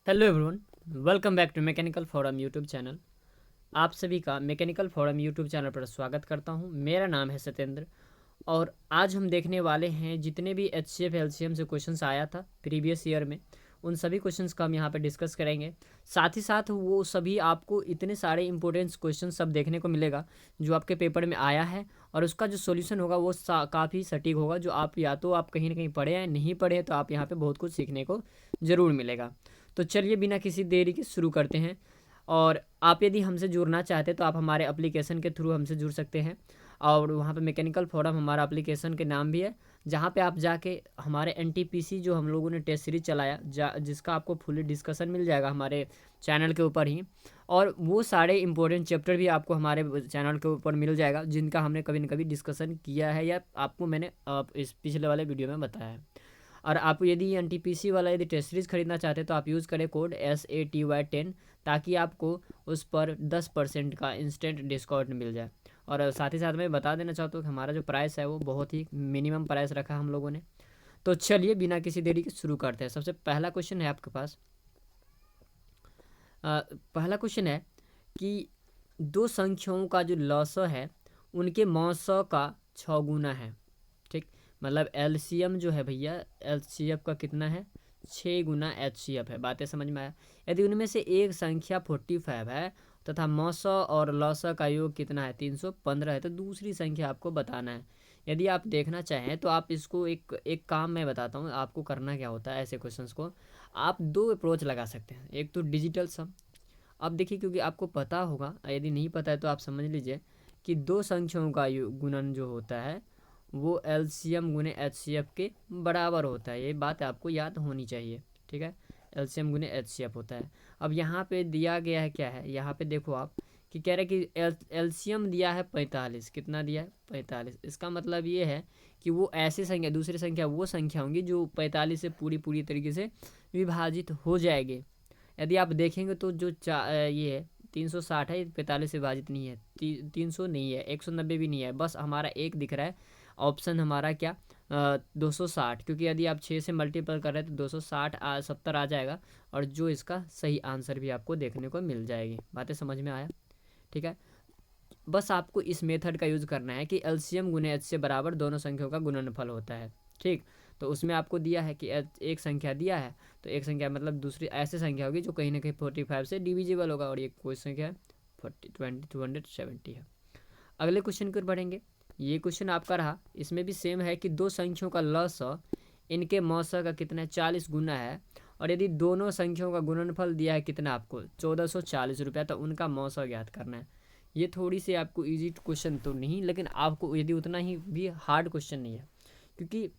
Hello everyone, welcome back to mechanical forum YouTube channel. आप सभी का मैकेनिकल फोरम यूट्यूब चैनल पर स्वागत करता हूं। मेरा नाम है सत्येंद्र और आज हम देखने वाले हैं जितने भी H C F L C M से क्वेश्चंस आया था प्रीवियस ईयर में, उन सभी क्वेश्चंस का हम यहां पे डिस्कस करेंगे। साथ ही साथ वो सभी आपको इतने सारे इंपॉर्टेंट क्वेश्चन सब देखने को मिलेगा जो आपके पेपर में आया है, और उसका जो सॉल्यूशन होगा वो काफ़ी सटीक होगा। जो आप या तो आप कहीं ना कहीं पढ़े हैं, नहीं पढ़े हैं, तो आप यहाँ पे बहुत कुछ सीखने को ज़रूर मिलेगा। तो चलिए बिना किसी देरी के शुरू करते हैं। और आप यदि हमसे जुड़ना चाहते हैं तो आप हमारे एप्लीकेशन के थ्रू हमसे जुड़ सकते हैं। और वहाँ पे मैकेनिकल फोरम हमारा एप्लीकेशन के नाम भी है, जहाँ पे आप जाके हमारे एनटीपीसी जो हम लोगों ने टेस्ट सीरीज चलाया जिसका आपको फुली डिस्कशन मिल जाएगा हमारे चैनल के ऊपर ही। और वो सारे इंपॉर्टेंट चैप्टर भी आपको हमारे चैनल के ऊपर मिल जाएगा जिनका हमने कभी न कभी डिस्कशन किया है या आपको मैंने इस पिछले वाले वीडियो में बताया है। और आप यदि एन टी पी सी वाला यदि टेस्ट सीरीज खरीदना चाहते हैं तो आप यूज़ करें कोड SATY10, ताकि आपको उस पर 10% का इंस्टेंट डिस्काउंट मिल जाए। और साथ ही साथ मैं बता देना चाहता हूँ कि हमारा जो प्राइस है वो बहुत ही मिनिमम प्राइस रखा है हम लोगों ने। तो चलिए बिना किसी देरी के शुरू करते हैं। सबसे पहला क्वेश्चन है आपके पास। पहला क्वेश्चन है कि दो संख्याओं का जो लॉसा है उनके मौसा का 6 गुना है। ठीक, मतलब एलसीएम जो है भैया, एचसीएफ का कितना है? 6 गुना एचसीएफ है। बातें समझ में आया? यदि उनमें से एक संख्या 45 है तथा मौसा और लौसा का योग कितना है? 315 है, तो दूसरी संख्या आपको बताना है। यदि आप देखना चाहें तो आप इसको एक एक काम मैं बताता हूँ आपको करना क्या होता है। ऐसे क्वेश्चंस को आप दो अप्रोच लगा सकते हैं। एक तो डिजिटल सम। अब देखिए, क्योंकि आपको पता होगा, यदि नहीं पता है तो आप समझ लीजिए कि दो संख्याओं का गुणन जो होता है वो एलसीएम गुने एचसीएफ के बराबर होता है। ये बात आपको याद होनी चाहिए। ठीक है, एलसीएम गुने एचसीएफ होता है। अब यहाँ पे दिया गया है, क्या है यहाँ पे देखो आप, कि कह रहे कि एलसीएम दिया है 45। कितना दिया है? 45। इसका मतलब ये है कि वो ऐसी संख्या, दूसरी संख्या वो संख्या होंगी जो 45 से पूरी पूरी तरीके से विभाजित हो जाएगी। यदि आप देखेंगे तो जो ये है 360 है, 45 से विभाजित नहीं है। 300 नहीं है, 190 भी नहीं है, बस हमारा एक दिख रहा है ऑप्शन हमारा क्या, 260। क्योंकि यदि आप 6 से मल्टीपल कर रहे हैं तो 260 70 आ जाएगा, और जो इसका सही आंसर भी आपको देखने को मिल जाएगी। बातें समझ में आया? ठीक है, बस आपको इस मेथड का यूज़ करना है कि एलसीएम गुने एच से बराबर दोनों संख्याओं का गुणनफल होता है। ठीक, तो उसमें आपको दिया है कि एक संख्या दिया है, तो एक संख्या मतलब दूसरी ऐसी संख्या होगी जो कहीं ना कहीं 45 से डिविजिबल होगा, और ये कोई संख्या है 270 है। अगले क्वेश्चन की ओर बढ़ेंगे। ये क्वेश्चन आपका रहा, इसमें भी सेम है कि दो संख्याओं का लसा इनके मौसा का कितना है? 40 गुना है। और यदि दोनों संख्याओं का गुणनफल दिया है कितना आपको? 1440 रुपया, तो उनका मौसा ज्ञात करना है। ये थोड़ी सी आपको इजी क्वेश्चन तो नहीं, लेकिन आपको यदि उतना ही भी हार्ड क्वेश्चन नहीं है, क्योंकि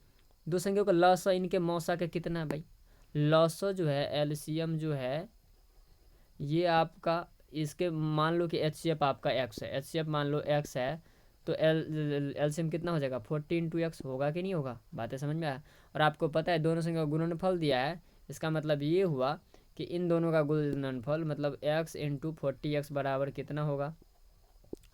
दो संख्याओं का लसा इनके मौसा का कितना है भाई? लसा जो है, एलसीएम जो है, ये आपका, इसके मान लो कि एच सी एफ आपका एक्स है, एच सी एफ मान लो एक्स है, तो एलसीएम कितना हो जाएगा? 40 × x होगा कि नहीं होगा? बातें समझ में आया? और आपको पता है दोनों संख्या का गुणनफल दिया है, इसका मतलब ये हुआ कि इन दोनों का गुणनफल मतलब x × 40x बराबर कितना होगा?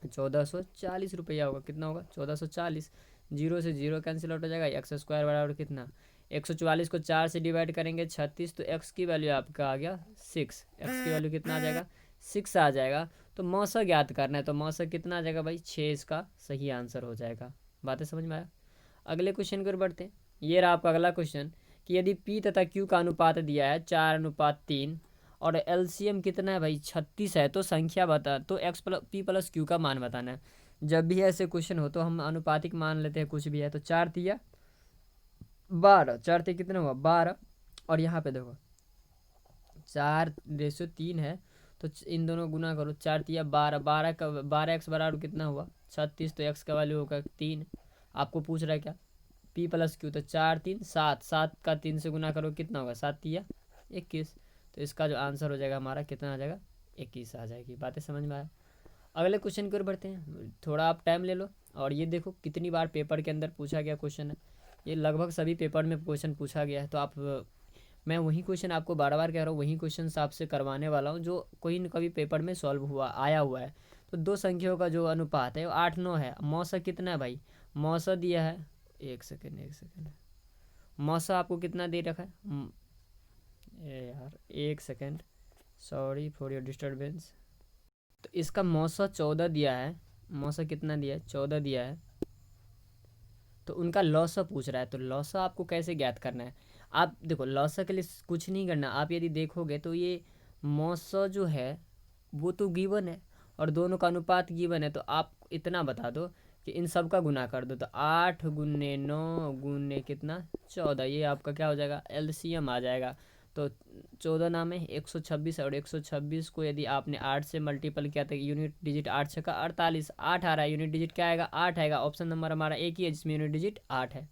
1440 रुपया होगा। कितना होगा? 1440। जीरो से जीरो कैंसिल आउट हो जाएगा। एक्स स्क्वायर बराबर कितना? 144 को 4 से डिवाइड करेंगे 36, तो एक्स की वैल्यू आपका आ गया 6। एक्स की वैल्यू कितना आ जाएगा? 6 आ जाएगा। तो मौसा ज्ञात करना है, तो मौसा कितना आ जाएगा भाई? 6 इसका सही आंसर हो जाएगा। बातें समझ में आया? अगले क्वेश्चन की ओर बढ़ते हैं। ये रहा आपका अगला क्वेश्चन कि यदि पी तथा क्यू का अनुपात दिया है 4:3, और एलसीएम कितना है भाई? 36 है, तो संख्या बता, तो x plus P plus Q का मान बताना है। जब भी ऐसे क्वेश्चन हो तो हम अनुपातिक मान लेते हैं, कुछ भी है तो 4×3 = 12। 4×3 कितना हुआ? 12। और यहाँ पे देखो 4:3 है, तो इन दोनों गुना करो। 4×3 = 12। 12 का 12x बराबर कितना हुआ? 36। तो एक्स का वैल्यू होगा 3। आपको पूछ रहा है क्या? पी प्लस क्यू, तो 4×3 = 7। 7 का 3 से गुना करो, कितना होगा? 7×3 = 21। तो इसका जो आंसर हो जाएगा हमारा कितना आ जाएगा? 21 आ जाएगी। बातें समझ में आया? अगले क्वेश्चन की ओर बढ़ते हैं। थोड़ा आप टाइम ले लो। और ये देखो कितनी बार पेपर के अंदर पूछा गया क्वेश्चन है, ये लगभग सभी पेपर में क्वेश्चन पूछा गया है। तो आप, मैं वही क्वेश्चन आपको बार बार कह रहा हूँ, वही क्वेश्चन आपसे करवाने वाला हूँ जो कोई न कभी पेपर में सॉल्व हुआ आया हुआ है। तो दो संख्याओं का जो अनुपात है वो 8:9 है। मौसा कितना है भाई? मौसा दिया है, एक सेकेंड, मौसा आपको कितना दे रखा है? यार एक second, sorry for your disturbance. तो इसका मौसा 14 दिया है, मौसा कितना दिया है, 14 दिया है। तो उनका लॉसा पूछ रहा है, तो लॉसा आपको कैसे ज्ञात करना है। आप देखो लॉसा के लिए कुछ नहीं करना, आप यदि देखोगे तो ये मौसा जो है वो तो गिवन है और दोनों का अनुपात गिवन है। तो आप इतना बता दो कि इन सब का गुना कर दो, तो 8 × 9 × कितना 14, ये आपका क्या हो जाएगा, एलसीएम आ जाएगा। तो 14 नाम है 126, और 126 को यदि आपने 8 से मल्टीपल किया तो यूनिट डिजिट 8 छक्का 48, 8 आ रहा है, यूनिट डिजिट क्या आएगा, 8 आएगा। ऑप्शन नंबर हमारा एक ही है जिसमें यूनिट डिजिट 8 है।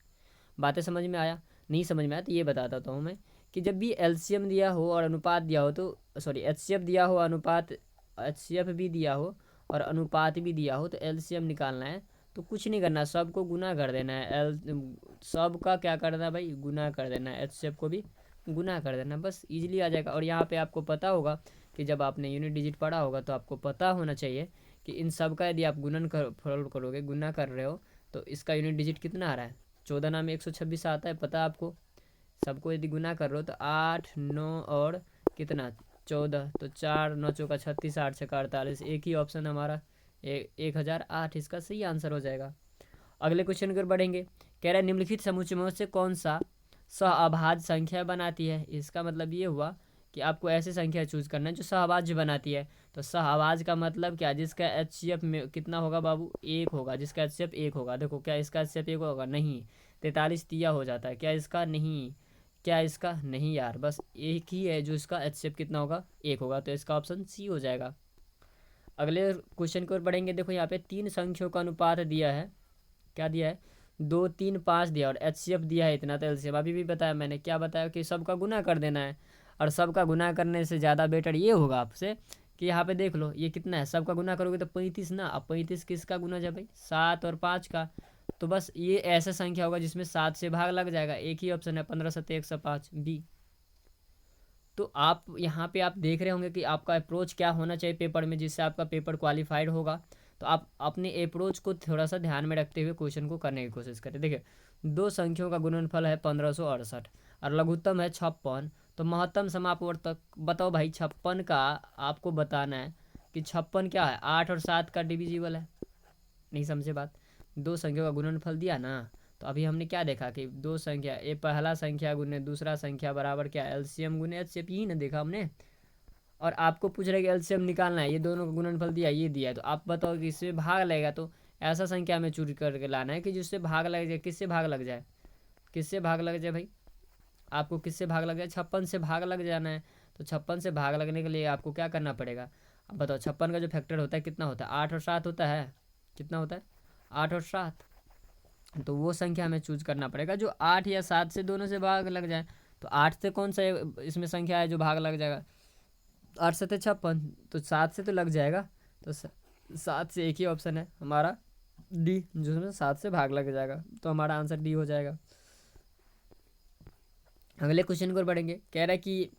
बातें समझ में आया, नहीं समझ में आया तो ये बताता हूँ मैं कि जब भी एलसीएम दिया हो और अनुपात दिया हो, तो सॉरी एचसीएफ दिया हो, अनुपात एचसीएफ भी दिया हो और अनुपात भी दिया हो, तो एलसीएम निकालना है तो कुछ नहीं करना, सबको गुना कर देना है। सब का क्या करना है भाई, गुना कर देना है, एचसीएफ को भी गुना कर देना, बस इजीली आ जाएगा। और यहाँ पे आपको पता होगा कि जब आपने यूनिट डिजिट पढ़ा होगा तो आपको पता होना चाहिए कि इन सब का यदि आप गुणन कर फॉलो करोगे, गुना कर रहे हो, तो इसका यूनिट डिजिट कितना आ रहा है, 14 नाम 126 आता है, पता आपको। सबको यदि गुना कर रहे हो तो 8 9 और कितना 14, तो 4 9 चौका 36, 8 छक्का 48, एक ही ऑप्शन हमारा 1008 इसका सही आंसर हो जाएगा। अगले क्वेश्चन की ओर बढ़ेंगे। कह रहा है निम्नलिखित समूचमों से कौन सा सहअभाज्य संख्या बनाती है। इसका मतलब ये हुआ कि आपको ऐसी संख्या चूज करना है जो सहअभाज्य बनाती है। तो सहअभाज्य का मतलब क्या, जिसका एचसीएफ में कितना होगा बाबू, एक होगा, जिसका एचसीएफ एक होगा। देखो क्या इसका एचसीएफ एक होगा, नहीं, 43 तिया हो जाता है, क्या इसका नहीं, क्या इसका नहीं यार, बस एक ही है जो इसका एचसीएफ कितना होगा, एक होगा, तो इसका ऑप्शन सी हो जाएगा। अगले क्वेश्चन की ओर बढ़ेंगे। देखो यहाँ पे 3 संख्याओं का अनुपात दिया है, क्या दिया है, 2 3 5 दिया और एचसीएफ दिया है इतना, तो एलसीएम अभी भी बताया मैंने, क्या बताया कि सबका गुना कर देना है। और सबका गुना करने से ज़्यादा बेटर ये होगा आपसे कि यहाँ पे देख लो ये कितना है, सबका गुना करोगे तो 35 ना। अब 35 किसका गुना जब भाई, 7 और 5 का, तो बस ये ऐसा संख्या होगा जिसमें 7 से भाग लग जाएगा, एक ही ऑप्शन है 15 7 105 बी। तो आप यहाँ पे आप देख रहे होंगे कि आपका अप्रोच क्या होना चाहिए पेपर में, जिससे आपका पेपर क्वालिफाइड होगा। तो आप अपने अप्रोच को थोड़ा सा ध्यान में रखते हुए क्वेश्चन को करने की कोशिश करें। देखिए दो संख्याओं का गुणनफल है 1568 और लघुत्तम है 56, तो महत्तम समापवर्तक बताओ भाई, 56 का आपको बताना है कि 56 क्या है, 8 और 7 का डिविजिबल है। नहीं समझे बात, दो संख्या का गुणनफल दिया ना, तो अभी हमने क्या देखा कि दो संख्या, ये पहला संख्या गुने दूसरा संख्या बराबर क्या, एलसीएम गुने एचसीएफ, यही ना देखा हमने। और आपको पूछ रहा है कि एलसीएम निकालना है, ये दोनों का गुणनफल दिया, ये दिया है, तो आप बताओ कि इससे भाग लगेगा, तो ऐसा संख्या हमें चूज करके लाना है कि जिससे भाग लग जाए। किससे भाग लग जाए, किससे भाग लग जाए भाई, आपको किससे भाग लग जाए, 56 से भाग लग जाना है। तो 56 से भाग लगने के लिए आपको क्या करना पड़ेगा, अब बताओ 56 का जो फैक्टर होता है कितना होता है, 8 और 7 होता है, कितना होता है 8 और 7। तो वो संख्या हमें चूज करना पड़ेगा जो 8 या 7 से दोनों से भाग लग जाए। तो 8 से कौन सा इसमें संख्या है जो भाग लग जाएगा, 8 से 56, तो 7 से तो लग जाएगा। तो 7 से एक ही ऑप्शन है हमारा डी, जिसमें 7 से भाग लग जाएगा, तो हमारा आंसर डी हो जाएगा। अगले क्वेश्चन को बढ़ेंगे। कह रहा है कि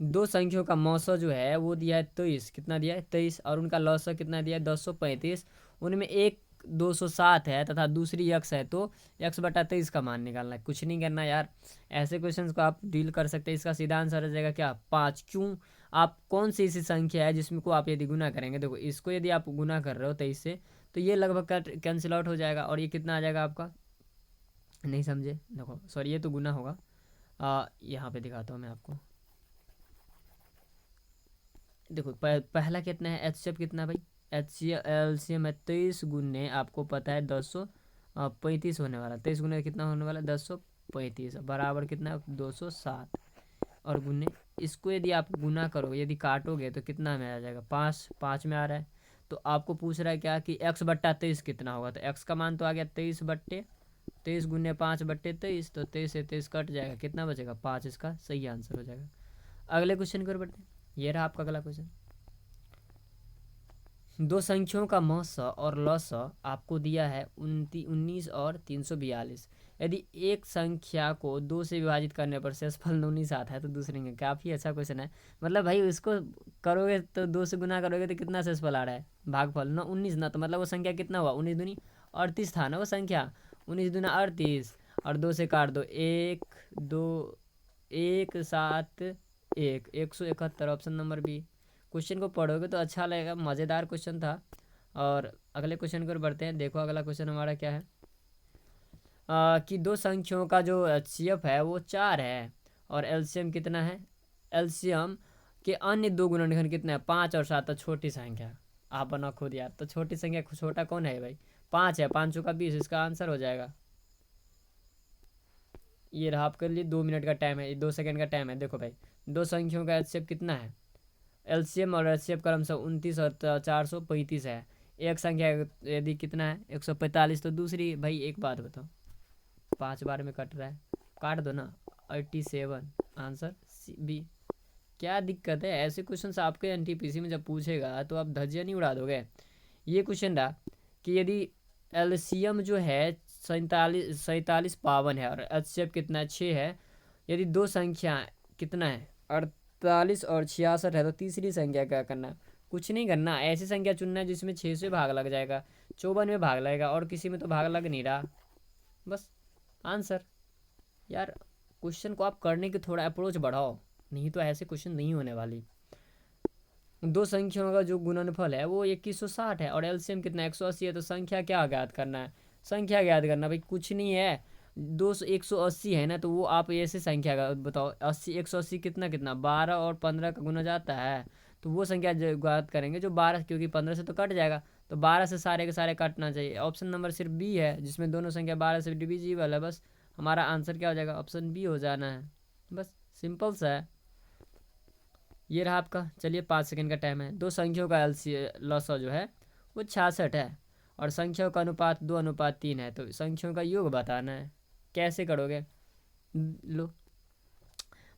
दो संख्याओं का मौसा जो है वो दिया है 23, कितना दिया है 23, और उनका लौसा कितना दिया है 235। उनमें एक 207 है तथा दूसरी यक्स है, तो यक्स बटा 23 का मान निकालना है। कुछ नहीं करना यार, ऐसे क्वेश्चंस को आप डील कर सकते हैं। इसका सीधा आंसर हो जाएगा क्या, 5। क्यों, आप कौन सी ऐसी संख्या है जिसमें को आप यदि गुना करेंगे, देखो इसको यदि आप गुना कर रहे हो 23 से, तो ये लगभग कैंसिल आउट हो जाएगा और ये कितना आ जाएगा आपका, नहीं समझे, देखो सॉरी ये तो गुना होगा, यहाँ पे दिखाता हूँ मैं आपको। देखो पहला कितना है, एचसीएफ कितना है भाई, एलसीएम है 23 गुने, आपको पता है 235 होने वाला, 23 गुने कितना होने वाला 235 बराबर कितना है 207। और गुने इसको यदि आप गुना करो, यदि काटोगे तो कितना में आ जाएगा, 5 5 में आ रहा है। तो आपको पूछ रहा है क्या कि एक्स बट्टा 23 कितना होगा, तो एक्स का मान तो आ गया 23 बट्टे 23 गुने 5 बट्टे 23, तो 23 से 23 कट जाएगा, कितना बचेगा 5, इसका सही आंसर हो जाएगा। अगले क्वेश्चन की ओर बढ़ते हैं। ये रहा आपका अगला क्वेश्चन। दो संख्याओं का मौस और लस आपको दिया है 19 और 342। यदि एक संख्या को 2 से विभाजित करने पर शेषफल 19 आता है तो दूसरे का, काफ़ी अच्छा क्वेश्चन है। मतलब भाई उसको करोगे तो 2 से गुना करोगे तो कितना शेषफल आ रहा है, भागफल ना 19 ना, तो मतलब वो संख्या कितना हुआ, 19 दूनी 38 था ना वो संख्या, 19 दूना 38 और 2 से काट दो, 1 2 1 7 1, 171, ऑप्शन नंबर बी। क्वेश्चन को पढ़ोगे तो अच्छा लगेगा, मज़ेदार क्वेश्चन था। और अगले क्वेश्चन की ओर बढ़ते हैं। देखो अगला क्वेश्चन हमारा क्या है, कि दो संख्याओं का जो एचसीएफ है वो 4 है और एलसीएम कितना है। एलसीएम के अन्य दो गुणनखंड कितने हैं, 5 और 7। तो छोटी संख्या आप बनाओ खुद यार, तो छोटी संख्या छोटा कौन है भाई, 5 है। 5 चौका 20, इसका आंसर हो जाएगा। ये रहा आपके लिए 2 मिनट का टाइम है, 2 सेकंड का टाइम है। देखो भाई, दो संख्याओं का एचसीएफ कितना है, एलसीएम और एचसीएफ क्रमशः 29 और 435 है। एक संख्या यदि कितना है 145, तो दूसरी भाई एक बात बताओ, 5 बार में कट रहा है, काट दो ना, 87। Answer B. क्या दिक्कत है, ऐसे क्वेश्चन आपके एनटीपीसी में जब पूछेगा तो आप धज्जियां नहीं उड़ा दोगे। ये क्वेश्चन रहा कि यदि एलसीएम जो है 47 52 है और एचसीएफ कितना है 6 है, यदि दो संख्या कितना है 48 और 66 है, तो तीसरी संख्या क्या करना है, कुछ नहीं करना, ऐसी संख्या चुनना है जिसमें 6 से भाग लग जाएगा, 54 में भाग लगेगा और किसी में तो भाग लग नहीं रहा, बस आंसर। यार क्वेश्चन को आप करने की थोड़ा अप्रोच बढ़ाओ, नहीं तो ऐसे क्वेश्चन नहीं होने वाली। दो संख्याओं का जो गुणनफल है वो 2160 है और एलसीएम कितना 180 है, तो संख्या क्या ज्ञात करना है, संख्या ज्ञात करना भाई कुछ नहीं है, 180 है ना, तो वो आप ऐसे संख्या का बताओ, 80 180 कितना कितना 12 और 15 का गुना जाता है, तो वो संख्या ज्ञात करेंगे जो 12, क्योंकि 15 से तो कट जाएगा, तो 12 से सारे के सारे कटना चाहिए। ऑप्शन नंबर सिर्फ बी है जिसमें दोनों संख्या 12 से डिविजिबल है, बस हमारा आंसर क्या हो जाएगा, ऑप्शन बी हो जाना है, बस सिंपल सा है। ये रहा आपका। चलिए 5 सेकंड का टाइम है। दो संख्याओं का लसा जो है वो 66 है और संख्याओं का अनुपात 2:3 है, तो संख्याओं का योग बताना है। कैसे करोगे, लो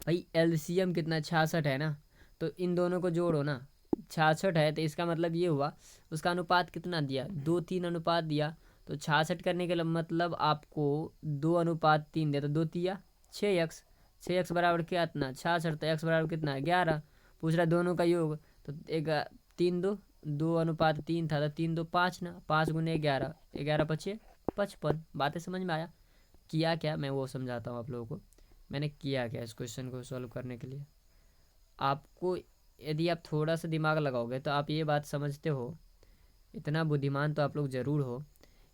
भाई एलसीएम कितना 66 है ना, तो इन दोनों को जोड़ो ना, 66 है तो इसका मतलब ये हुआ उसका अनुपात कितना दिया, 2:3 अनुपात दिया, तो 66 करने के मतलब आपको 2:3 दिया, तो 2 6x, 6x बराबर क्या इतना 66, तो x बराबर कितना है 11। पूछ रहा दोनों का योग, तो एक 3:2 था, तो 3×2 = 5 ना, 5 × 11, 11×5 = 55। बातें समझ में आया, किया क्या मैं वो समझाता हूँ आप लोगों को। मैंने किया क्या इस क्वेश्चन को सॉल्व करने के लिए, आपको यदि आप थोड़ा सा दिमाग लगाओगे तो आप ये बात समझते हो, इतना बुद्धिमान तो आप लोग ज़रूर हो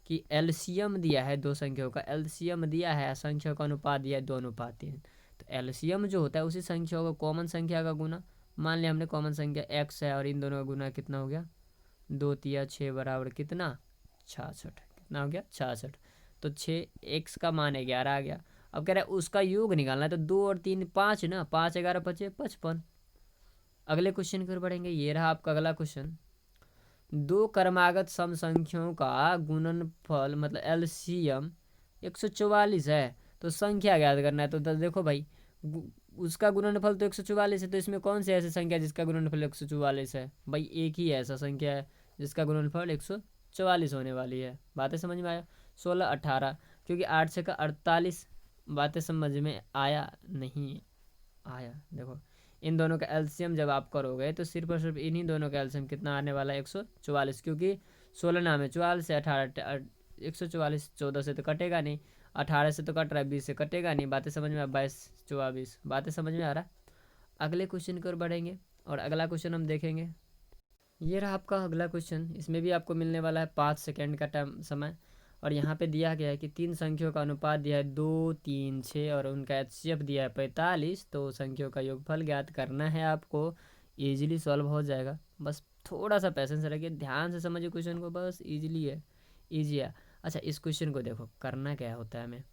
कि एलसीएम दिया है दो संख्याओं का, एलसीएम दिया है, संख्याओं का अनुपात दिया है 2:3, तो एलसीएम जो होता है उसी संख्याओं का कॉमन संख्या का गुना। मान लिया हमने कॉमन संख्या x है और इन दोनों का गुना कितना हो गया, 2×3 = 6 बराबर कितना 66, कितना हो गया 66, तो 6x का मान है 11 आ गया। अब कह रहा है उसका योग निकालना है, तो 2 और 3 5 ना, 5 11 5 55। अगले क्वेश्चन की ओर बढ़ेंगे। ये रहा आपका अगला क्वेश्चन, दो क्रमागत सम संख्याओं का गुणनफल मतलब एलसीएम 144 है, तो संख्या ज्ञात करना है। तो देखो भाई उसका गुणनफल तो 144 है, तो इसमें कौन सी ऐसी संख्या जिसका गुणनफल 144 है, भाई एक ही ऐसा संख्या है जिसका गुणनफल 144 होने वाली है। बातें समझ में आया, 16 18, क्योंकि 8 से का 48। बातें समझ में आया नहीं आया, देखो इन दोनों का एलसीएम जब आप करोगे तो सिर्फ और सिर्फ इन्हीं दोनों का एलसीएम कितना आने वाला है 144, क्योंकि 16 नाम है, 44 से 18, 144 14 से तो कटेगा नहीं, 18 से तो कट रहा है, 20 से कटेगा नहीं। बातें समझ में, 22 24, बातें समझ में आ रहा है। अगले क्वेश्चन की ओर बढ़ेंगे और अगला क्वेश्चन हम देखेंगे। ये रहा आपका अगला क्वेश्चन, इसमें भी आपको मिलने वाला है 5 सेकेंड का टाइम समय, और यहाँ पे दिया गया है कि तीन संख्याओं का अनुपात दिया है 2 3 6 और उनका एचसीएफ दिया है 45, तो संख्याओं का योगफल ज्ञात करना है आपको। इजीली सॉल्व हो जाएगा, बस थोड़ा सा पैसेंस रखिए, ध्यान से समझिए क्वेश्चन को, बस इजीली है, ईजी है। अच्छा इस क्वेश्चन को देखो करना क्या होता है हमें,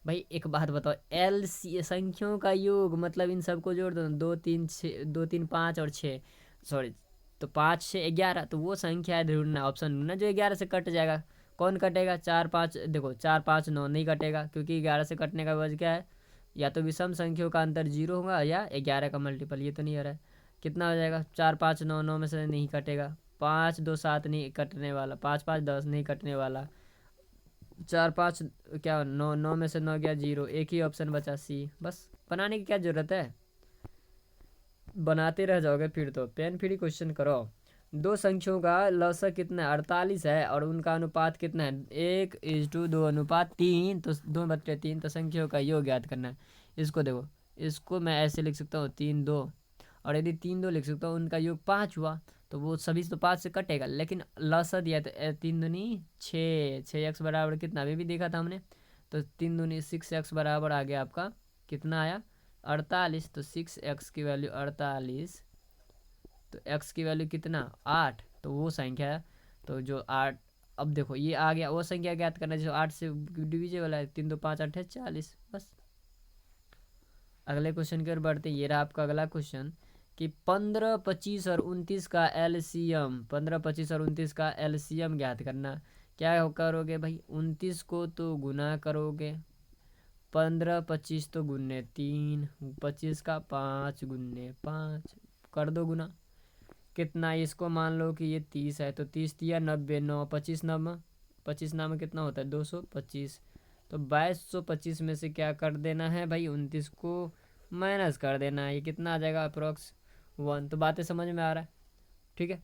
भाई एक बात बताओ, एल सी संख्याओं का योग मतलब इन सबको जोड़ दो, 2 3 6, 2 3 5 और 6, सॉरी, तो 5 6 11, तो वो संख्या है ढूंढना, ऑप्शन ढूंढना जो 11 से कट जाएगा। कौन कटेगा, 4 5, देखो 4 5 9 नहीं कटेगा, क्योंकि 11 से कटने का वजह क्या है, या तो विषम संख्याओं का अंतर 0 होगा या 11 का मल्टीपल, ये तो नहीं हो रहा है। कितना हो जाएगा, 4 5 9, 9 में से नहीं कटेगा, 5 2 7 नहीं कटने वाला, 5 5 10 नहीं कटने वाला, 4 5 क्या 9, 9 में से 9 गया 0, एक ही ऑप्शन बचा सी। बस बनाने की क्या ज़रूरत है, बनाते रह जाओगे फिर तो, पेन फ्री क्वेश्चन करो। दो संख्याओं का लसा कितना है 48 है और उनका अनुपात कितना है 1:2:3, तो 2/3, तो संख्याओं का योग ज्ञात करना है। इसको देखो इसको मैं ऐसे लिख सकता हूँ 3 2, और यदि 3 2 लिख सकता हूँ, उनका योग 5 हुआ तो वो सभी तो 5 से कटेगा, लेकिन लसा दिया तो 3 दूनी 6, 6x बराबर कितना अभी भी देखा था हमने, तो 3 दूनी 6x बराबर आ गया आपका कितना आया 48। तो 6x की वैल्यू 48, तो x की वैल्यू कितना 8, तो वो संख्या है तो जो 8, अब देखो ये आ गया वो संख्या ज्ञात करना जो 8 से डिविजिबल है, 3 2 5 8 है 40 बस। अगले क्वेश्चन की ओर बढ़ते हैं। ये रहा आपका अगला क्वेश्चन कि 15 25 और 29 का एलसीएम, 15 25 और 29 का एलसीएम ज्ञात करना। क्या करोगे भाई, 29 को तो गुना करोगे, 15 25 तो गुने 3, 25 का 5 गुने 5 कर दो गुना, कितना, इसको मान लो कि ये 30 है तो 30 तिया 90, 9 25 नम 25 नाम कितना होता है 225, तो 2225 में से क्या कर देना है भाई 29 को माइनस कर देना है, ये कितना आ जाएगा अप्रोक्स 1। तो बातें समझ में आ रहा है, ठीक है।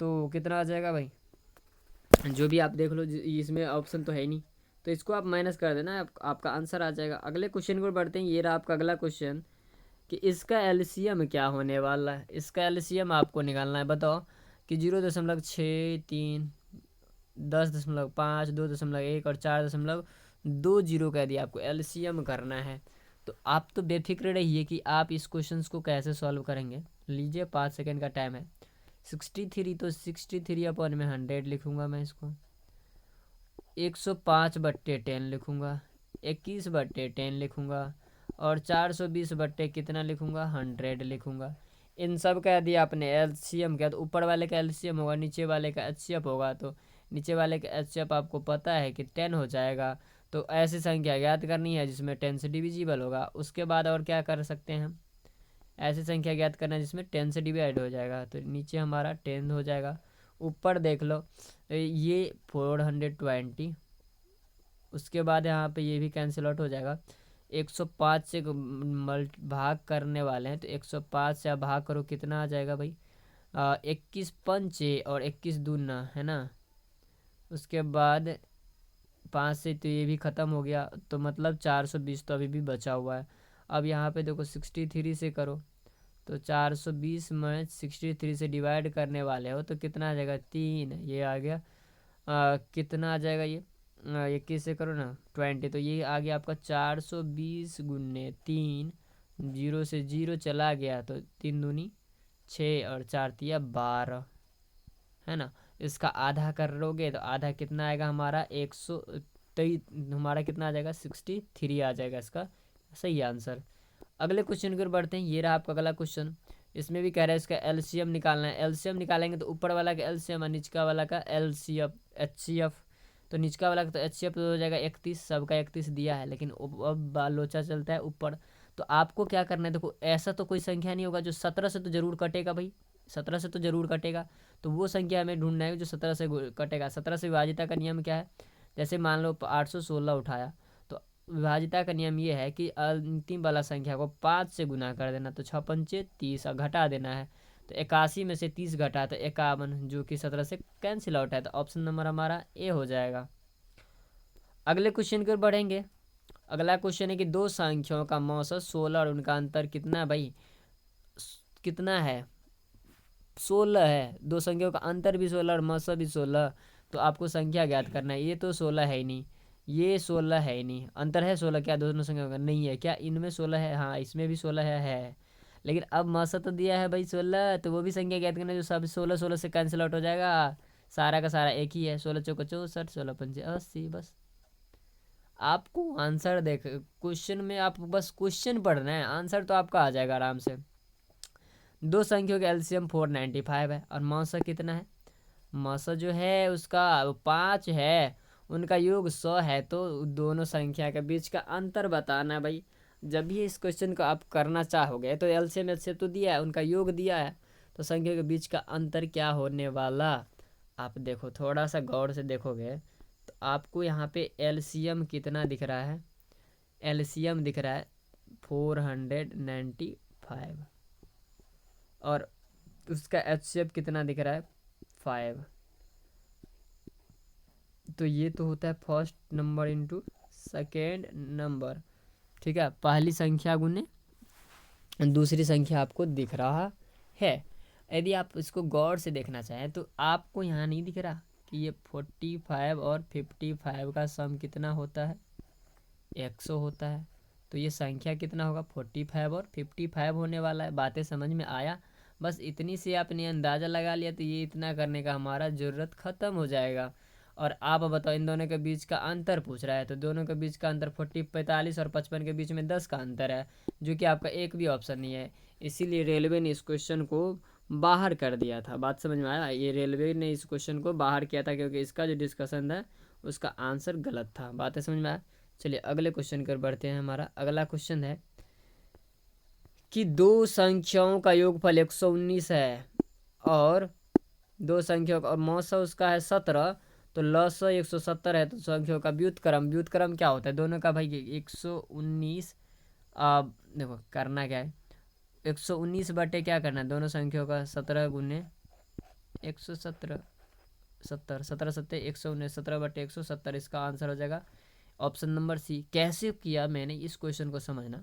तो कितना आ जाएगा भाई, जो भी आप देख लो, इसमें ऑप्शन तो है ही नहीं, तो इसको आप माइनस कर देना, आपका आंसर आ जाएगा। अगले क्वेश्चन को बढ़ते हैं। ये रहा आपका अगला क्वेश्चन कि इसका एलसीएम क्या होने वाला है। इसका एलसीएम आपको निकालना है, बताओ कि 0.63, 10.5, 2.1 और 4.20 का यदि आपको एलसीएम करना है तो आप तो बेफिक्र रहिए कि आप इस क्वेश्चन को कैसे सॉल्व करेंगे। लीजिए 5 सेकेंड का टाइम है। 63, तो 63 अपॉन में 100 लिखूंगा मैं इसको, 105/10 लिखूंगा, 21/10 लिखूंगा, और 420 कितना लिखूंगा 100 लिखूंगा। इन सब का यदि आपने एलसीएम किया तो ऊपर वाले का एलसीएम होगा, नीचे वाले का एचसीएफ होगा, तो नीचे वाले का एचसीएफ आपको पता है कि 10 हो जाएगा। तो ऐसी संख्या ज्ञात करनी है जिसमें 10 से डिविजिबल होगा। उसके बाद और क्या कर सकते हैं हम, ऐसी संख्या ज्ञात करना है जिसमें 10 से डिवाइड हो जाएगा, तो नीचे हमारा 10 हो जाएगा। ऊपर देख लो ये 420, उसके बाद यहाँ पे ये भी कैंसिल आउट हो जाएगा। 105 से भाग करने वाले हैं तो 105 से आप भाग करो कितना आ जाएगा भाई, 21 पंचे और 21 दूना है ना। उसके बाद 5 से तो ये भी ख़त्म हो गया, तो मतलब 420 तो अभी भी बचा हुआ है। अब यहाँ पे देखो 63 से करो, तो 420 में 63 से डिवाइड करने वाले हो तो कितना आ जाएगा 3, ये आ गया कितना आ जाएगा ये 21 से करो ना 20, तो ये आ गया आपका 420 गुने 3, 0 से 0 चला गया तो 3 दूनी 6 और 4 तिया 12, है ना। इसका आधा कर लोगे तो आधा कितना आएगा हमारा 123, हमारा कितना आ जाएगा 63 आ जाएगा इसका सही आंसर। अगले क्वेश्चन की ओर बढ़ते हैं। ये रहा आपका अगला क्वेश्चन। इसमें भी कह रहा है इसका एलसीएम निकालना है। एलसीएम निकालेंगे तो ऊपर वाला का एलसीएम और निचका वाला का एलसीएफ एचसीएफ, तो निचका वाला का तो एचसीएफ तो हो जाएगा 31, सबका 31 दिया है, लेकिन अब लोचा चलता है ऊपर। तो आपको क्या करना है, देखो ऐसा तो कोई संख्या नहीं होगा जो 17 से तो जरूर कटेगा भाई, 17 से तो जरूर कटेगा, तो वो संख्या हमें ढूंढना है जो 17 से कटेगा। 17 से विभाजिता का नियम क्या है, जैसे मान लो 816 उठाया, तो विभाजिता का नियम ये है कि अंतिम वाला संख्या को 5 से गुना कर देना, तो 6 पंचे 30 घटा देना है, तो 81 में से 30 घटा तो 51, जो कि 17 से कैंसिल आउट है, तो ऑप्शन नंबर हमारा ए हो जाएगा। अगले क्वेश्चन की ओर बढ़ेंगे। अगला क्वेश्चन है कि दो संख्याओं का औसत 16 और उनका अंतर कितना है भाई, कितना है 16 है, दो संख्याओं का अंतर भी 16 और औसत भी 16, तो आपको संख्या ज्ञात करना है। ये तो 16 है ही नहीं, ये 16 है ही नहीं, अंतर है 16 क्या दोनों संख्याओं का, नहीं है क्या, इनमें 16 है, हाँ इसमें भी 16 है। लेकिन अब औसत तो दिया है भाई 16, तो वो भी संख्या ज्ञात करना है जो सब 16 16 से कैंसिल आउट हो जाएगा, सारा का सारा एक ही है, 16 चौका 64, 16 पंचे 80, बस। आपको आंसर देख, क्वेश्चन में आप बस क्वेश्चन पढ़ना है, आंसर तो आपका आ जाएगा आराम से। दो संख्याओं का एलसीएम 495 है और मौसा कितना है, मौसा जो है उसका 5 है, उनका योग 100 है, तो दोनों संख्या के बीच का अंतर बताना भाई। जब भी इस क्वेश्चन को आप करना चाहोगे तो एलसीएम एलसीएम तो दिया है, उनका योग दिया है, तो संख्या के बीच का अंतर क्या होने वाला, आप देखो थोड़ा सा गौर से देखोगे तो आपको यहाँ पे एलसीएम कितना दिख रहा है, एलसीएम दिख रहा है 495 और उसका एचसीएफ कितना दिख रहा है 5, तो ये तो होता है first number into second number, ठीक है, पहली संख्या गुने दूसरी संख्या आपको दिख रहा है। यदि आप इसको गौर से देखना चाहें तो आपको यहाँ नहीं दिख रहा कि ये 45 और 55 का सम कितना होता है, 100 होता है। तो ये संख्या कितना होगा, 45 और 55 होने वाला है। बातें समझ में आया? बस इतनी सी आपने अंदाज़ा लगा लिया तो ये इतना करने का हमारा ज़रूरत ख़त्म हो जाएगा। और आप बताओ, इन दोनों के बीच का अंतर पूछ रहा है, तो दोनों के बीच का अंतर 45 और 55 के बीच में 10 का अंतर है, जो कि आपका एक भी ऑप्शन नहीं है। इसीलिए रेलवे ने इस क्वेश्चन को बाहर कर दिया था। बात समझ में आया? ये रेलवे ने इस क्वेश्चन को बाहर किया था क्योंकि इसका जो डिस्कशन है उसका आंसर गलत था। बातें समझ में आया? चलिए अगले क्वेश्चन कर बढ़ते हैं। हमारा अगला क्वेश्चन है कि दो संख्याओं का योगफल 119 है और दो संख्याओं का, और मौसा उसका है 17, तो लसा 170 है। तो संख्याओं का व्युत्क्रम क्या होता है दोनों का भाई? 119, देखो करना क्या है, 119 बटे क्या करना है, दोनों संख्याओं का 17 गुने 117, 17 सत्ते 119, 17 बटे 170, इसका आंसर हो जाएगा ऑप्शन नंबर सी। कैसे किया मैंने इस क्वेश्चन को समझना।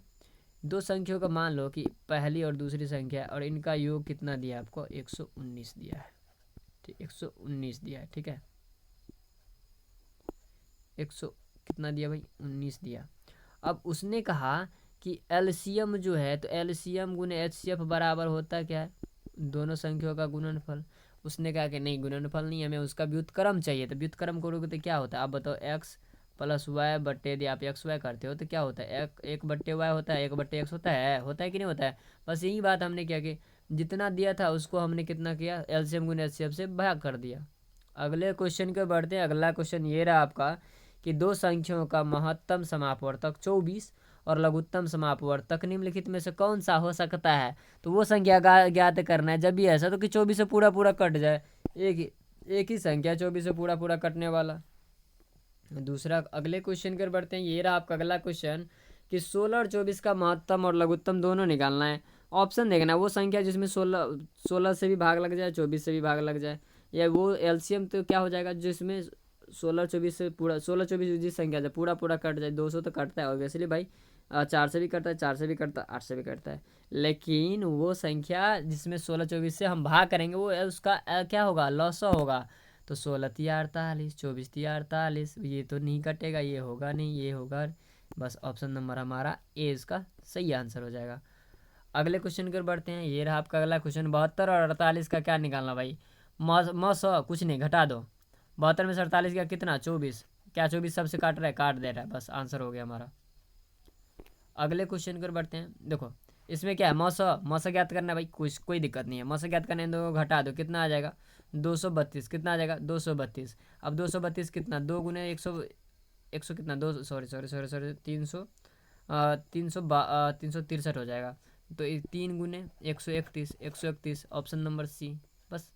दो संख्याओं का मान लो कि पहली और दूसरी संख्या, और इनका योग कितना दिया आपको, 119 दिया है। ठीक, 119 दिया है। ठीक है, 100 कितना दिया भाई, 19 दिया। अब उसने कहा कि एलसीएम जो है, तो एलसीएम गुने एचसीएफ बराबर होता क्या है, दोनों संख्याओं का गुणनफल। उसने कहा कि नहीं, गुणनफल नहीं, हमें उसका व्युत्क्रम चाहिए। तो व्युत्क्रम करोगे तो क्या होता है, आप बताओ, एक्स प्लस वाई बट्टे, यदि आप एक्स वाई करते हो तो क्या होता है, एक बट्टे वाई होता है, 1/x होता है कि नहीं होता है। बस यही बात हमने क्या कि जितना दिया था उसको हमने कितना किया, एलसीएम गुने एचसीएफ से भाग कर दिया। अगले क्वेश्चन के बढ़ते हैं। अगला क्वेश्चन ये रहा आपका कि दो संख्याओं का महत्तम समापवर्तक 24 और लघुत्तम समापवर्तक निम्नलिखित में से कौन सा हो सकता है। तो वो संख्या ज्ञात करना है। जब भी ऐसा तो कि 24 से पूरा पूरा कट जाए, एक ही संख्या 24 से पूरा पूरा कटने वाला। दूसरा अगले क्वेश्चन कर बढ़ते हैं। ये रहा आपका अगला क्वेश्चन कि 16 और 24 का महत्तम और लघुत्तम दोनों निकालना है। ऑप्शन देखना है, वो संख्या जिसमें 16 से भी भाग लग जाए, 24 से भी भाग लग जाए, या वो एलसीएम तो क्या हो जाएगा जिसमें 16-24 से पूरा 16-24 जिस संख्या से पूरा पूरा कट जाए। 200 तो कटता है ऑब्वियसली भाई, 4 से भी कटता है, 4 से भी कटता है, 8 से भी कटता है। लेकिन वो संख्या जिसमें 16-24 से हम भाग करेंगे वो उसका क्या होगा, लॉस होगा। तो 16×3=48, 24×3=48, ये तो नहीं कटेगा, ये होगा नहीं, ये होगा। बस ऑप्शन नंबर हमारा ए इसका सही आंसर हो जाएगा। अगले क्वेश्चन कर बढ़ते हैं। ये रहा आपका अगला क्वेश्चन। 72 और 48 का क्या निकालना भाई, मौसौ कुछ नहीं, घटा दो। 72 में से 48 का कितना, 24। क्या 24 सबसे काट रहा है, काट दे रहा है, बस आंसर हो गया हमारा। अगले क्वेश्चन कर बढ़ते हैं। देखो इसमें क्या है, मौसा ज्ञात करना है भाई, कोई दिक्कत नहीं है। मौसा ज्ञात करना है, दो घटा दो, कितना आ जाएगा, 232। कितना आ जाएगा, 232। अब 232 कितना, 2 गुने 100 कितना, 2 सॉरी 300, 363 हो जाएगा। तो 3 गुने 131, 131, ऑप्शन नंबर सी। बस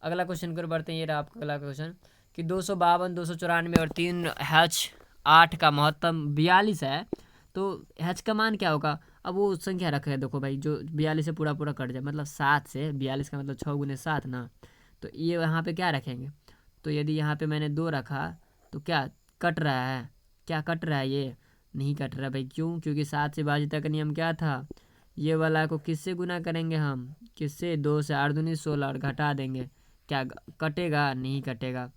अगला क्वेश्चन कर बढ़ते हैं। ये रहा आपका अगला क्वेश्चन कि 252, 294 और 3H8 का महत्तम 42 है। तो H का मान क्या होगा, अब वो संख्या रखा है, देखो भाई, जो 42 से पूरा पूरा कट जाए, मतलब 7 से 42 का मतलब 6 गुने 7 ना। तो ये यहाँ पे क्या रखेंगे, तो यदि यहाँ पे मैंने 2 रखा तो क्या कट रहा है, क्या कट रहा है, ये नहीं कट रहा भाई। क्यों, क्योंकि 7 से भाज्य का नियम क्या था, ये वाला को किससे गुना करेंगे हम, किससे, 2 से 8 दूनी 16 और घटा देंगे, क्या कटेगा, नहीं कटेगा।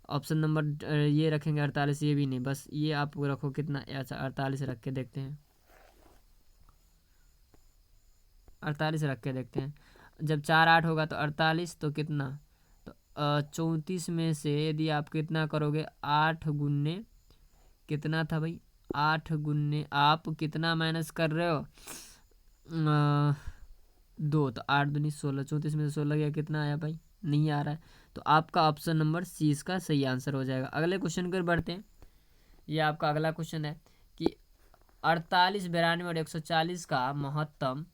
ऑप्शन नंबर ये रखेंगे 48, ये भी नहीं। बस ये आप रखो कितना, अच्छा 48 रख के देखते हैं, 48 रख के देखते हैं। जब 4 8 होगा तो 48, तो कितना, तो 34 में से यदि आप कितना करोगे, 8 गुन्ने कितना था भाई, 8 गुन्ने आप कितना माइनस कर रहे हो, 2, तो 8 दूनी 16, 34 में से 16 गया, कितना आया भाई, नहीं आ रहा है। तो आपका ऑप्शन नंबर सी इसका सही आंसर हो जाएगा। अगले क्वेश्चन पर बढ़ते हैं। ये आपका अगला क्वेश्चन है कि 48, 92 और 140 का महत्तम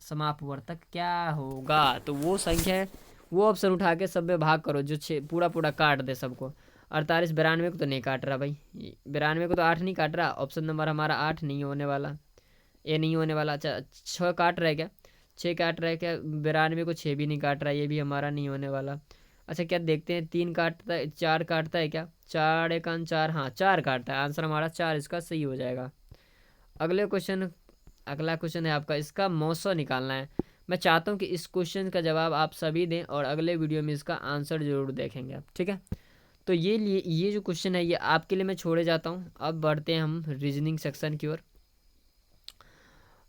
समापवर्तक क्या होगा। तो वो संख्या है, वो ऑप्शन उठा के सब में भाग करो जो पूरा पूरा काट दे सबको। 48 92 को तो नहीं काट रहा भाई, 92 को तो 8 नहीं काट रहा, ऑप्शन नंबर हमारा 8 नहीं होने वाला, ये नहीं होने वाला। अच्छा 6 काट रहा है क्या, 6 काट रहा है क्या, 92 को 6 भी नहीं काट रहा है, ये भी हमारा नहीं होने वाला। अच्छा क्या देखते हैं, 3 काटता है, 4 काटता है क्या, 4 1 4, हाँ 4 काटता है, आंसर हमारा 4 इसका सही हो जाएगा। अगले क्वेश्चन अगला क्वेश्चन है आपका, इसका मौसम निकालना है। मैं चाहता हूँ कि इस क्वेश्चन का जवाब आप सभी दें और अगले वीडियो में इसका आंसर जरूर देखेंगे आप, ठीक है। तो ये जो क्वेश्चन है ये आपके लिए मैं छोड़े जाता हूँ। अब बढ़ते हैं हम रीजनिंग सेक्शन की ओर।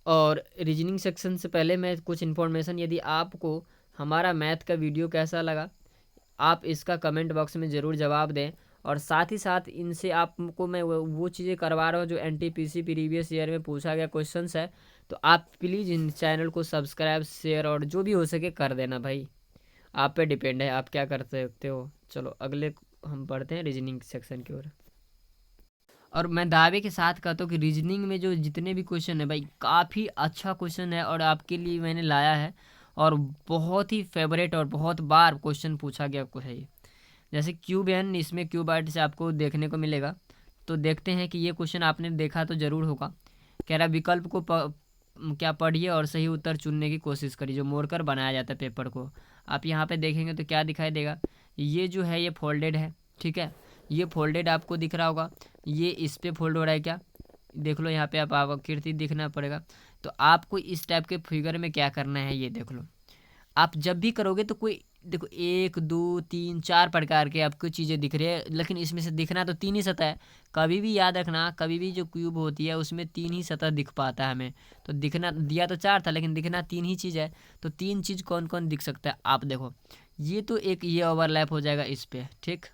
और रीजनिंग सेक्शन से पहले मैं कुछ इन्फॉर्मेशन, यदि आपको हमारा मैथ का वीडियो कैसा लगा आप इसका कमेंट बॉक्स में ज़रूर जवाब दें। और साथ ही साथ इनसे आपको मैं वो चीज़ें करवा रहा हूँ जो एनटीपीसी प्रीवियस ईयर में पूछा गया क्वेश्चंस है। तो आप प्लीज़ इन चैनल को सब्सक्राइब शेयर और जो भी हो सके कर देना भाई, आप पे डिपेंड है आप क्या कर सकते हो। चलो अगले हम पढ़ते हैं रीजनिंग सेक्शन की ओर। और मैं दावे के साथ कहता हूँ कि रीजनिंग में जो जितने भी क्वेश्चन है भाई काफ़ी अच्छा क्वेश्चन है और आपके लिए मैंने लाया है। और बहुत ही फेवरेट और बहुत बार क्वेश्चन पूछा गया है ये। जैसे क्यूब एन, इसमें क्यूब आर्ट से आपको देखने को मिलेगा। तो देखते हैं कि ये क्वेश्चन आपने देखा तो ज़रूर होगा। कह रहा विकल्प को क्या पढ़िए और सही उत्तर चुनने की कोशिश करिए, जो मोड़कर बनाया जाता है पेपर को। आप यहाँ पे देखेंगे तो क्या दिखाई देगा, ये जो है ये फोल्डेड है, ठीक है। ये फोल्डेड आपको दिख रहा होगा, ये इस पे फोल्ड हो रहा है क्या, देख लो यहाँ पे आप आकृति दिखना पड़ेगा। तो आपको इस टाइप के फिगर में क्या करना है ये देख लो। आप जब भी करोगे तो कोई देखो 1 2 3 4 प्रकार के आपको चीज़ें दिख रही है, लेकिन इसमें से दिखना तो 3 ही सतह है। कभी भी याद रखना, कभी भी जो क्यूब होती है उसमें 3 ही सतह दिख पाता है हमें। तो दिखना दिया तो 4 था लेकिन दिखना 3 ही चीज़ है। तो 3 चीज़ कौन कौन दिख सकता है आप देखो। ये तो एक ये ओवरलैप हो जाएगा इस पे, ठीक।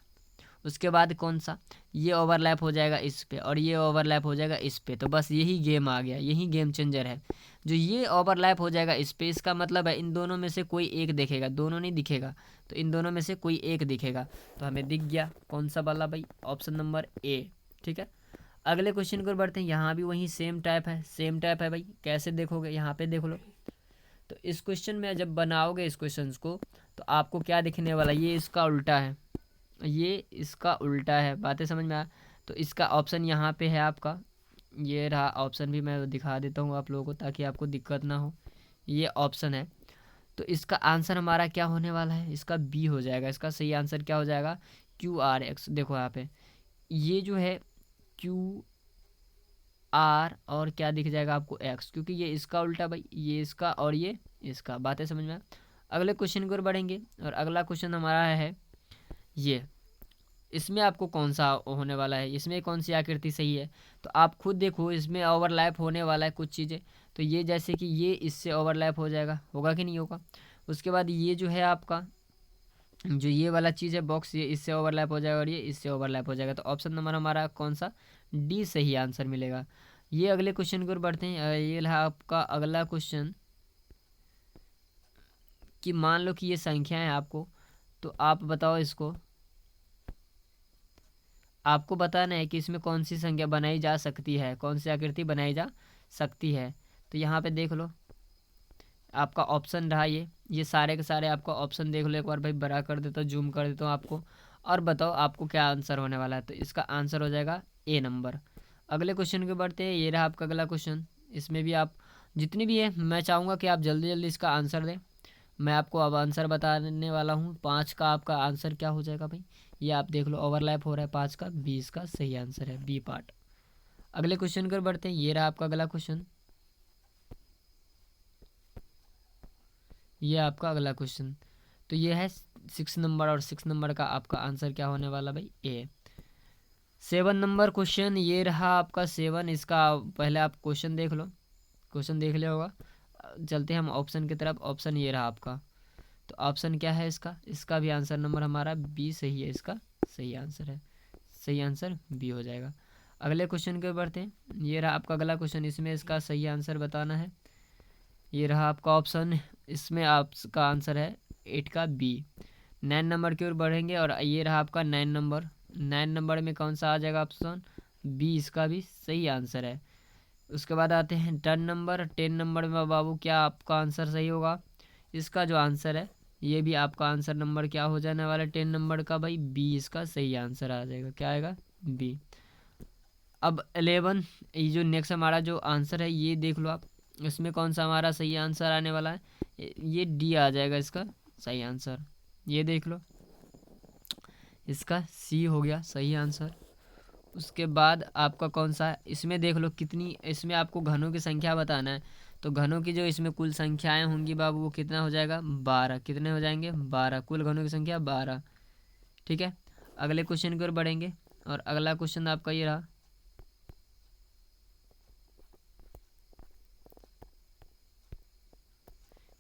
उसके बाद कौन सा, ये ओवरलैप हो जाएगा इस पे और ये ओवरलैप हो जाएगा इस पे। तो बस यही गेम आ गया, यही गेम चेंजर है। जो ये ओवरलैप हो जाएगा इस पे, इसका मतलब है इन दोनों में से कोई एक दिखेगा, दोनों नहीं दिखेगा। तो इन दोनों में से कोई एक दिखेगा। तो हमें दिख गया कौन सा वाला भाई, ऑप्शन नंबर ए, ठीक है। अगले क्वेश्चन को बढ़ते हैं। यहाँ भी वही सेम टाइप है, सेम टाइप है भाई। कैसे देखोगे, यहाँ पे देख लो। तो इस क्वेश्चन में जब बनाओगे इस क्वेश्चन को तो आपको क्या दिखने वाला, ये इसका उल्टा है, ये इसका उल्टा है। बातें समझ में आ। तो इसका ऑप्शन यहाँ पे है आपका, ये रहा ऑप्शन, भी मैं दिखा देता हूँ आप लोगों को ताकि आपको दिक्कत ना हो। ये ऑप्शन है। तो इसका आंसर हमारा क्या होने वाला है, इसका बी हो जाएगा। इसका सही आंसर क्या हो जाएगा, क्यू आर एक्स। देखो यहाँ पे ये जो है क्यू आर और क्या दिख जाएगा आपको एक्स, क्योंकि ये इसका उल्टा भाई, ये इसका और ये इसका। बातें समझ में आ। अगले क्वेश्चन की ओर बढ़ेंगे और अगला क्वेश्चन हमारा है ये। इसमें आपको कौन सा होने वाला है, इसमें कौन सी आकृति सही है। तो आप खुद देखो, इसमें ओवरलैप होने वाला है कुछ चीज़ें। तो ये जैसे कि ये इससे ओवरलैप हो जाएगा, होगा कि नहीं होगा। उसके बाद ये जो है आपका, जो ये वाला चीज़ है बॉक्स, ये इससे ओवरलैप हो जाएगा और ये इससे ओवरलैप हो जाएगा। तो ऑप्शन नंबर हमारा कौन सा, डी सही आंसर मिलेगा। ये अगले क्वेश्चन की ओर बढ़ते हैं। ये रहा आपका अगला क्वेश्चन कि मान लो कि ये संख्या है आपको, तो आप बताओ इसको, आपको बताना है कि इसमें कौन सी संख्या बनाई जा सकती है, कौन सी आकृति बनाई जा सकती है। तो यहाँ पे देख लो आपका ऑप्शन रहा ये सारे के सारे आपका ऑप्शन देख लो एक बार भाई, बड़ा कर देता हूँ, जूम कर देता हूँ आपको। और बताओ आपको क्या आंसर होने वाला है। तो इसका आंसर हो जाएगा ए नंबर। अगले क्वेश्चन के बढ़ते हैं। ये रहा आपका अगला क्वेश्चन। इसमें भी आप जितनी भी है, मैं चाहूँगा कि आप जल्दी जल्दी इसका आंसर दें। मैं आपको अब आंसर बताने वाला हूँ। 5 का आपका आंसर क्या हो जाएगा भाई, ये आप देख लो ओवरलैप हो रहा है 5 का, 20 का सही आंसर है बी पार्ट। अगले क्वेश्चन कर बढ़ते हैं। ये रहा आपका अगला क्वेश्चन, ये आपका अगला क्वेश्चन। तो ये है 6 नंबर और 6 नंबर का आपका आंसर क्या होने वाला भाई, ए। 7 नंबर क्वेश्चन, ये रहा आपका 7। इसका पहले आप क्वेश्चन देख लो, क्वेश्चन देख लिया होगा। चलते हैं हम ऑप्शन की तरफ। ऑप्शन ये रहा आपका। तो ऑप्शन क्या है इसका, इसका भी आंसर नंबर हमारा बी सही है, इसका सही आंसर है, सही आंसर बी हो जाएगा। अगले क्वेश्चन के बढ़ते हैं। ये रहा आपका अगला क्वेश्चन, इसमें इसका सही आंसर बताना है। ये रहा आपका ऑप्शन, इसमें आपका आंसर है 8 का बी। 9 नंबर की ओर बढ़ेंगे और ये रहा आपका 9 नंबर। 9 नंबर में कौन सा आ जाएगा ऑप्शन बी, इसका भी सही आंसर है। उसके बाद आते हैं 10 नंबर। 10 नंबर में बाबू क्या आपका आंसर सही होगा, इसका जो आंसर है ये भी आपका आंसर नंबर क्या हो जाने वाला है 10 नंबर का भाई, बी इसका सही आंसर आ जाएगा। क्या आएगा, बी। अब 11, ये जो नेक्स्ट हमारा जो आंसर है ये देख लो आप, इसमें कौन सा हमारा सही आंसर आने वाला है, ये डी आ जाएगा इसका सही आंसर। ये देख लो, इसका सी हो गया सही आंसर। उसके बाद आपका कौन सा है, इसमें देख लो कितनी, इसमें आपको घनों की संख्या बताना है। तो घनों की जो इसमें कुल संख्याएं होंगी बाबू वो कितना हो जाएगा 12, कितने हो जाएंगे 12, कुल घनों की संख्या 12। ठीक है, अगले क्वेश्चन की ओर बढ़ेंगे और अगला क्वेश्चन आपका ये रहा।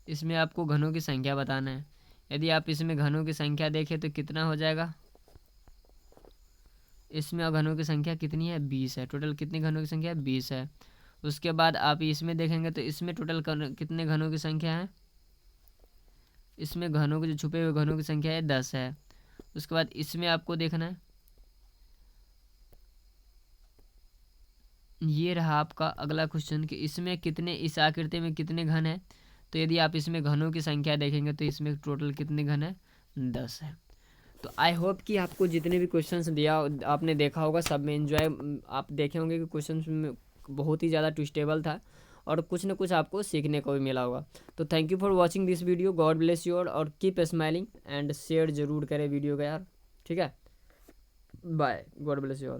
इसमें आपको घनों की संख्या बताना है। यदि आप इसमें घनों की संख्या देखें तो कितना हो जाएगा, इसमें घनों की संख्या कितनी है 20 है, टोटल कितनी घनों की संख्या 20 है। उसके बाद आप इसमें देखेंगे तो इसमें टोटल कितने घनों की संख्या है, इसमें घनों के जो छुपे हुए घनों की संख्या है 10 है। उसके बाद इसमें आपको देखना है, ये रहा आपका अगला क्वेश्चन कि इसमें कितने, इस आकृति में कितने घन है। तो यदि आप इसमें घनों की संख्या देखेंगे तो इसमें टोटल कितने घन है 10 है। तो आई होप कि आपको जितने भी क्वेश्चंस दिया आपने देखा होगा सब में एंजॉय आप देखे होंगे कि क्वेश्चंस में बहुत ही ज़्यादा ट्विस्टेबल था और कुछ ना कुछ आपको सीखने को भी मिला होगा। तो thank you for watching this video, God bless you और कीप स्माइलिंग एंड शेयर जरूर करें वीडियो का यार। ठीक है, bye, God bless you all.